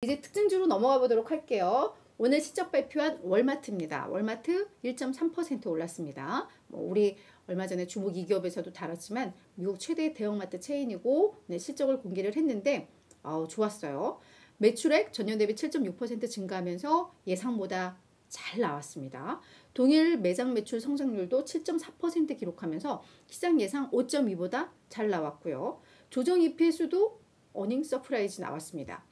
이제 특징주로 넘어가 보도록 할게요. 오늘 실적 발표한 월마트입니다. 월마트 1.3% 올랐습니다. 우리 얼마 전에 주목 2기업에서도 다뤘지만 미국 최대 대형마트 체인이고 실적을 공개를 했는데 좋았어요. 매출액 전년 대비 7.6% 증가하면서 예상보다 잘 나왔습니다. 동일 매장 매출 성장률도 7.4% 기록하면서 시장 예상 5.2보다 잘 나왔고요. 조정 EPS도 어닝 서프라이즈 나왔습니다.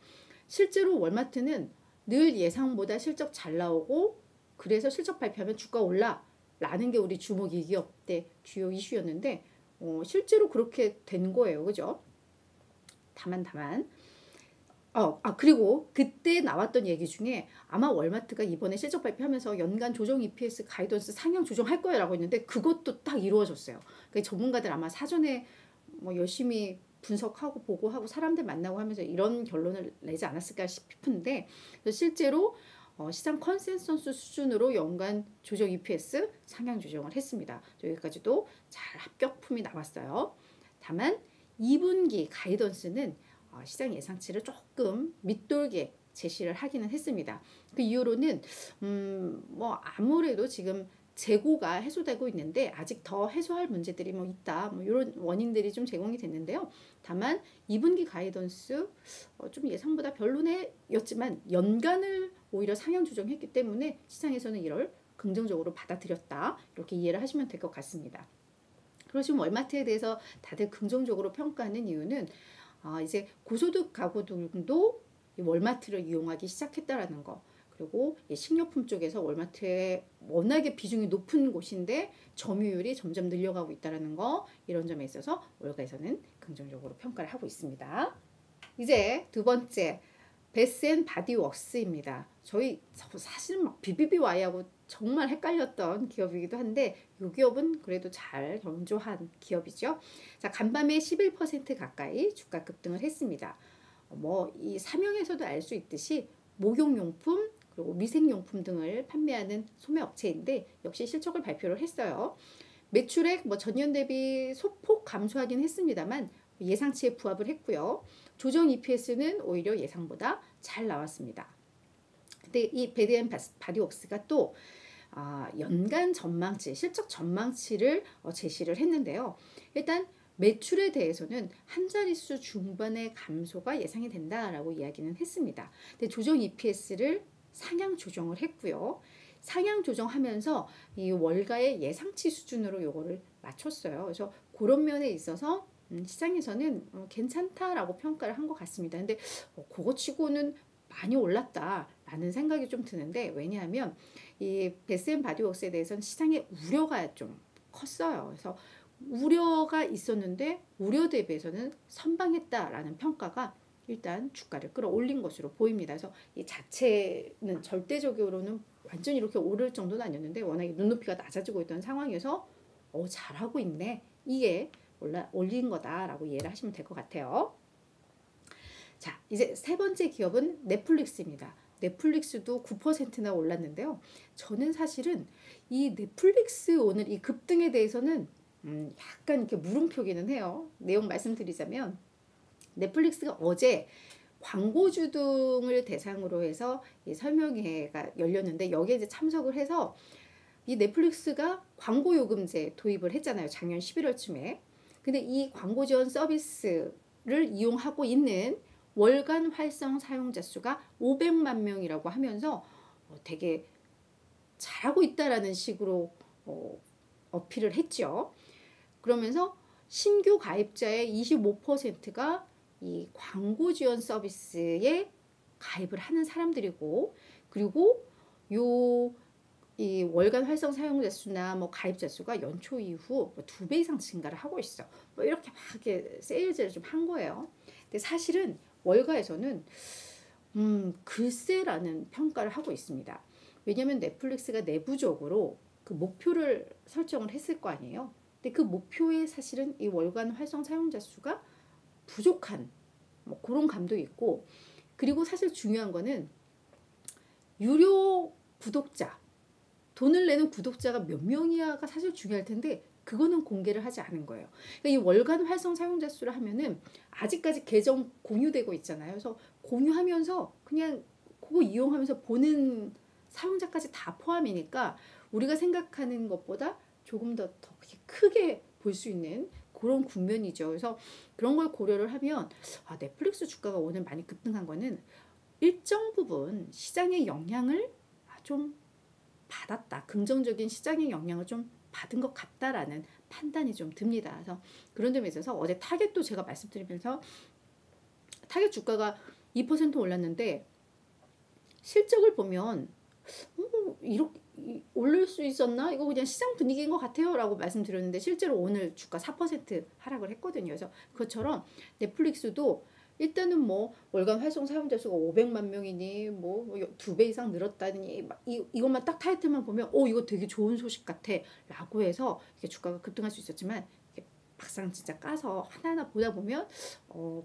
실제로 월마트는 늘 예상보다 실적 잘 나오고 그래서 실적 발표하면 주가 올라 라는 게 우리 주목 2기업 때 주요 이슈였는데 실제로 그렇게 된 거예요. 그죠? 다만 그리고 그때 나왔던 얘기 중에 아마 월마트가 이번에 실적 발표하면서 연간 조정 EPS 가이던스 상향 조정할 거야 라고 했는데 그것도 딱 이루어졌어요. 그러니까 전문가들 아마 사전에 열심히 분석하고 보고하고 사람들 만나고 하면서 이런 결론을 내지 않았을까 싶은데 실제로 시장 컨센서스 수준으로 연간 조정 EPS 상향 조정을 했습니다. 여기까지도 잘 합격품이 나왔어요. 다만 2분기 가이던스는 시장 예상치를 조금 밑돌게 제시를 하기는 했습니다. 그 이유로는 아무래도 지금 재고가 해소되고 있는데 아직 더 해소할 문제들이 있다. 이런 원인들이 좀 제공이 됐는데요. 다만 2분기 가이던스 좀 예상보다 별로네였지만 연간을 오히려 상향 조정했기 때문에 시장에서는 이를 긍정적으로 받아들였다. 이렇게 이해를 하시면 될 것 같습니다. 그리고 지금 월마트에 대해서 다들 긍정적으로 평가하는 이유는 이제 고소득 가구들도 월마트를 이용하기 시작했다라는 거. 그리고 식료품 쪽에서 월마트에 워낙에 비중이 높은 곳인데 점유율이 점점 늘려가고 있다는 거, 이런 점에 있어서 월가에서는 긍정적으로 평가를 하고 있습니다. 이제 두 번째, 베스앤바디웍스입니다. 저희 사실은 BBBY하고 정말 헷갈렸던 기업이기도 한데 이 기업은 그래도 잘 견조한 기업이죠. 자, 간밤에 11% 가까이 주가 급등을 했습니다. 이 사명에서도 알 수 있듯이 목욕용품 그리고 미생용품 등을 판매하는 소매업체인데 역시 실적을 발표를 했어요. 매출액 전년 대비 소폭 감소하긴 했습니다만 예상치에 부합을 했고요. 조정 EPS는 오히려 예상보다 잘 나왔습니다. 근데 이 베드앤바디웍스가 또 연간 전망치, 실적 전망치를 제시를 했는데요. 일단 매출에 대해서는 한 자릿수 중반의 감소가 예상이 된다라고 이야기는 했습니다. 근데 조정 EPS를 상향 조정을 했고요. 상향 조정하면서 이 월가의 예상치 수준으로 요거를 맞췄어요. 그래서 그런 면에 있어서 시장에서는 괜찮다라고 평가를 한 것 같습니다. 근데 그거 치고는 많이 올랐다라는 생각이 좀 드는데, 왜냐하면 이 베스앤바디웍스에 대해서는 시장의 우려가 좀 컸어요. 그래서 우려가 있었는데 우려 대비해서는 선방했다라는 평가가 일단 주가를 끌어올린 것으로 보입니다. 그래서 이 자체는 절대적으로는 완전히 이렇게 오를 정도는 아니었는데 워낙에 눈높이가 낮아지고 있던 상황에서 잘하고 있네, 이게 올린 거다라고 이해를 하시면 될 것 같아요. 자, 이제 세 번째 기업은 넷플릭스입니다. 넷플릭스도 9%나 올랐는데요. 저는 사실은 이 넷플릭스 오늘 이 급등에 대해서는 약간 이렇게 물음표기는 해요. 내용 말씀드리자면 넷플릭스가 어제 광고주 등을 대상으로 해서 이 설명회가 열렸는데 여기에 이제 참석을 해서 이 넷플릭스가 광고 요금제 도입을 했잖아요. 작년 11월쯤에. 근데 이 광고 지원 서비스를 이용하고 있는 월간 활성 사용자 수가 500만 명이라고 하면서 되게 잘하고 있다라는 식으로 어필을 했죠. 그러면서 신규 가입자의 25%가 이 광고 지원 서비스에 가입을 하는 사람들이고, 그리고 이 월간 활성 사용자 수나 가입자 수가 연초 이후 2배 이상 증가를 하고 있어. 이렇게 막 이렇게 세일즈를 좀 한 거예요. 근데 사실은 월가에서는 글쎄라는 평가를 하고 있습니다. 왜냐하면 넷플릭스가 내부적으로 그 목표를 설정을 했을 거 아니에요. 근데 그 목표에 사실은 이 월간 활성 사용자 수가 부족한 그런 감도 있고, 그리고 사실 중요한 거는 유료 구독자, 돈을 내는 구독자가 몇 명이야가 사실 중요할 텐데 그거는 공개를 하지 않은 거예요. 그러니까 이 월간 활성 사용자 수를 하면은 아직까지 계정 공유되고 있잖아요. 그래서 공유하면서 그냥 그거 이용하면서 보는 사용자까지 다 포함이니까 우리가 생각하는 것보다 조금 더 크게 볼 수 있는 그런 국면이죠. 그래서 그런 걸 고려를 하면 넷플릭스 주가가 오늘 많이 급등한 거는 일정 부분 시장의 영향을 좀 받았다. 긍정적인 시장의 영향을 좀 받은 것 같다라는 판단이 좀 듭니다. 그래서 그런 점에 있어서 어제 타겟도 제가 말씀드리면서 타겟 주가가 2% 올랐는데 실적을 보면 이렇게 올릴 수 있었나? 이거 그냥 시장 분위기인 것 같아요 라고 말씀드렸는데 실제로 오늘 주가 4% 하락을 했거든요. 그래서 그것처럼 넷플릭스도 일단은 뭐 월간 활성 사용자 수가 500만 명이니 뭐 2배 이상 늘었다니 이것만 딱 타이틀만 보면 이거 되게 좋은 소식 같아 라고 해서 이게 주가가 급등할 수 있었지만 막상 진짜 까서 하나하나 보다 보면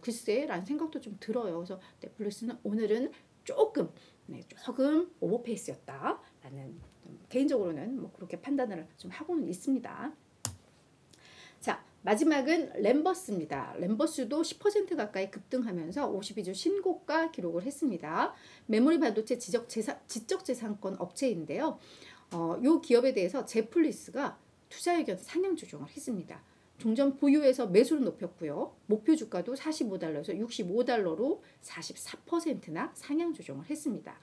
글쎄 라는 생각도 좀 들어요. 그래서 넷플릭스는 오늘은 조금 오버페이스였다라는 개인적으로는 뭐 그렇게 판단을 좀 하고는 있습니다. 자, 마지막은 램버스입니다. 램버스도 10% 가까이 급등하면서 52주 신고가 기록을 했습니다. 메모리 반도체 지적재산권 업체인데요. 이 기업에 대해서 제플리스가 투자 의견 상향 조정을 했습니다. 종전 보유에서 매수를 높였고요. 목표 주가도 45달러에서 65달러로 44%나 상향 조정을 했습니다.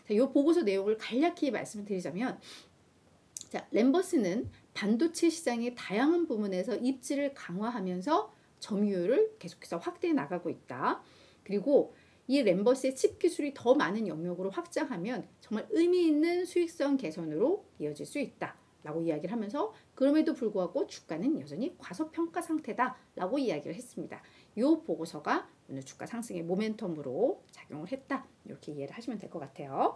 자, 이 보고서 내용을 간략히 말씀을 드리자면 램버스는 반도체 시장의 다양한 부문에서 입지를 강화하면서 점유율을 계속해서 확대해 나가고 있다. 그리고 이 램버스의 칩 기술이 더 많은 영역으로 확장하면 정말 의미 있는 수익성 개선으로 이어질 수 있다. 라고 이야기를 하면서 그럼에도 불구하고 주가는 여전히 과소평가 상태다 라고 이야기를 했습니다. 이 보고서가 오늘 주가 상승의 모멘텀으로 작용을 했다. 이렇게 이해를 하시면 될 것 같아요.